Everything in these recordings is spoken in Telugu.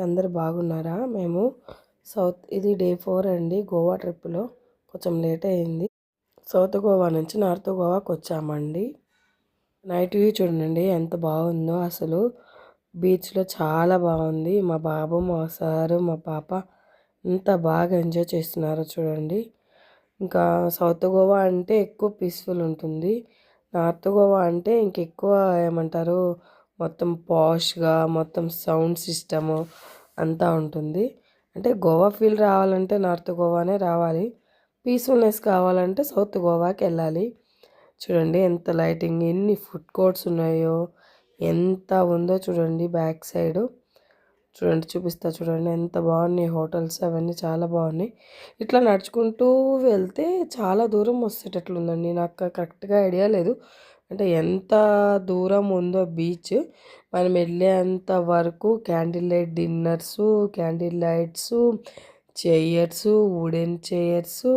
అందరు బాగున్నారా? మేము ఇది డే 4 అండి. గోవా ట్రిప్‌లో కొంచెం లేట్ అయింది. సౌత్ గోవా నుంచి నార్త్ గోవాకి వచ్చామండి. నైట్ వ్యూ చూడండి ఎంత బాగుందో అసలు. బీచ్‌లో చాలా బాగుంది. మా బాబు, మా సారు, మా పాప ఎంత బాగా ఎంజాయ్ చేస్తున్నారో చూడండి. ఇంకా సౌత్ గోవా అంటే ఎక్కువ పీస్‌ఫుల్ ఉంటుంది. నార్త్ గోవా అంటే ఇంకెక్కువ ఏమంటారు, మొత్తం పాష్‌గా మొత్తం సౌండ్ సిస్టము అంతా ఉంటుంది. అంటే గోవా ఫీల్ రావాలంటే నార్త్ గోవానే రావాలి. పీస్‌ఫుల్‌నెస్ కావాలంటే సౌత్ గోవాకి వెళ్ళాలి. చూడండి ఎంత లైటింగ్, ఎన్ని ఫుడ్ కోర్ట్స్ ఉన్నాయో, ఎంత ఉందో చూడండి బ్యాక్ సైడు. చూడండి చూపిస్తా చూడండి ఎంత బాగున్నాయి హోటల్స్, అవన్నీ చాలా బాగున్నాయి. ఇట్లా నడుచుకుంటూ వెళ్తే చాలా దూరం వచ్చేటట్లుందండి. నాకు కరెక్ట్గా ఐడియా లేదు అంటే ఎంత దూరం ఉందో బీచ్. మనం వెళ్ళేంత వరకు candle light dinners, candle lights, chairs, wooden chairs,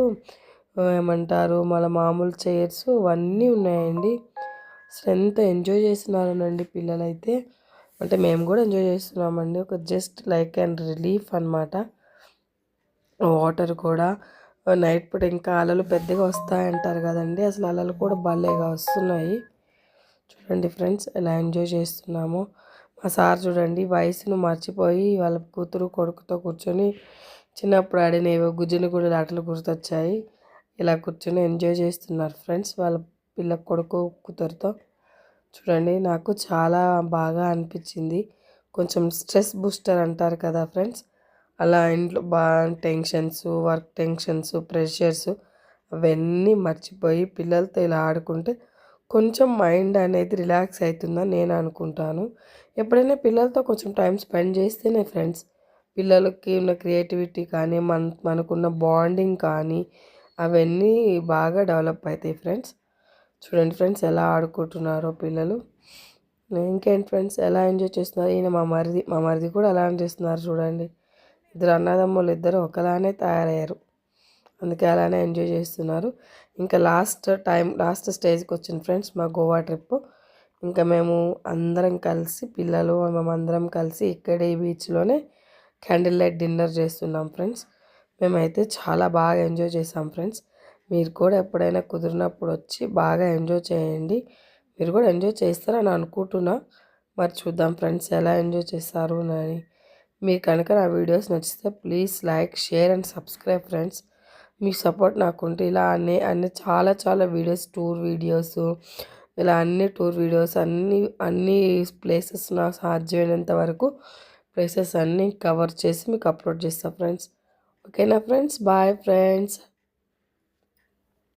ఏమంటారు మన మామూలు చైర్స్ అవన్నీ ఉన్నాయండి. అసలు ఎంత ఎంజాయ్ చేస్తున్నారోనండి పిల్లలైతే. అంటే మేము కూడా ఎంజాయ్ చేస్తున్నామండి. ఒక జస్ట్ లైక్ అండ్ రిలీఫ్ అనమాట. వాటర్ కూడా నైట్ పూట ఇంకా అలలు పెద్దగా వస్తాయంటారు కదండి, అసలు అలలు కూడా భలేగా వస్తున్నాయి. చూడండి ఫ్రెండ్స్ ఎలా ఎంజాయ్ చేస్తున్నామో. మా సార్ చూడండి వయసును మర్చిపోయి వాళ్ళ కూతురు కొడుకుతో కూర్చొని చిన్నప్పుడు ఆడిన ఏవో గుజ్జుని కూడా ఆటలు గుర్తొచ్చాయి. ఇలా కూర్చొని ఎంజాయ్ చేస్తున్నారు ఫ్రెండ్స్ వాళ్ళ పిల్ల కొడుకు కూతురుతో. చూడండి నాకు చాలా బాగా అనిపించింది. కొంచెం స్ట్రెస్ బూస్టర్ అంటారు కదా ఫ్రెండ్స్, అలా ఇంట్లో బాగా టెన్షన్స్, వర్క్ టెన్షన్స్, ప్రెషర్స్ అవన్నీ మర్చిపోయి పిల్లలతో ఇలా ఆడుకుంటే కొంచెం మైండ్ అనేది రిలాక్స్ అవుతుందని నేను అనుకుంటాను. ఎప్పుడైనా పిల్లలతో కొంచెం టైం స్పెండ్ చేస్తేనే ఫ్రెండ్స్ పిల్లలకి ఉన్న క్రియేటివిటీ కానీ మనకున్న బాండింగ్ కానీ అవన్నీ బాగా డెవలప్ అవుతాయి ఫ్రెండ్స్. చూడండి ఫ్రెండ్స్ ఎలా ఆడుకుంటున్నారో పిల్లలు. ఇంకేంటి ఫ్రెండ్స్ ఎలా ఎంజాయ్ చేస్తున్నారు. ఈయన మా మరిది కూడా ఎలా చేస్తున్నారు చూడండి. ఇద్దరు అన్నదమ్ములు ఇద్దరు ఒకలానే తయారయ్యారు, అందుకే అలానే ఎంజాయ్ చేస్తున్నారు. ఇంకా లాస్ట్ స్టేజ్కి వచ్చింది ఫ్రెండ్స్ మా గోవా ట్రిప్. ఇంకా మేము అందరం కలిసి పిల్లలు మేమందరం కలిసి ఇక్కడే ఈ బీచ్లోనే క్యాండిల్ లైట్ డిన్నర్ చేస్తున్నాం ఫ్రెండ్స్. మేమైతే చాలా బాగా ఎంజాయ్ చేసాం ఫ్రెండ్స్. మీరు కూడా ఎప్పుడైనా కుదిరినప్పుడు వచ్చి బాగా ఎంజాయ్ చేయండి. మీరు కూడా ఎంజాయ్ చేస్తారని అనుకుంటున్నా. మరి చూద్దాం ఫ్రెండ్స్ ఎలా ఎంజాయ్ చేస్తారు అని. మీకు కనుక నా వీడియోస్ నచ్చితే please like, share and subscribe friends. మీ సపోర్ట్ నాకుంటే ఇలా అన్ని చాలా చాలా వీడియోస్, టూర్ వీడియోస్, ఇలా టూర్ వీడియోస్ అన్ని ప్లేసెస్ నాకు సాధ్యమైనంత వరకు ప్లేసెస్ అన్నీ కవర్ చేసి మీకు అప్లోడ్ చేస్తాను ఫ్రెండ్స్. ఓకేనా ఫ్రెండ్స్? Bye friends.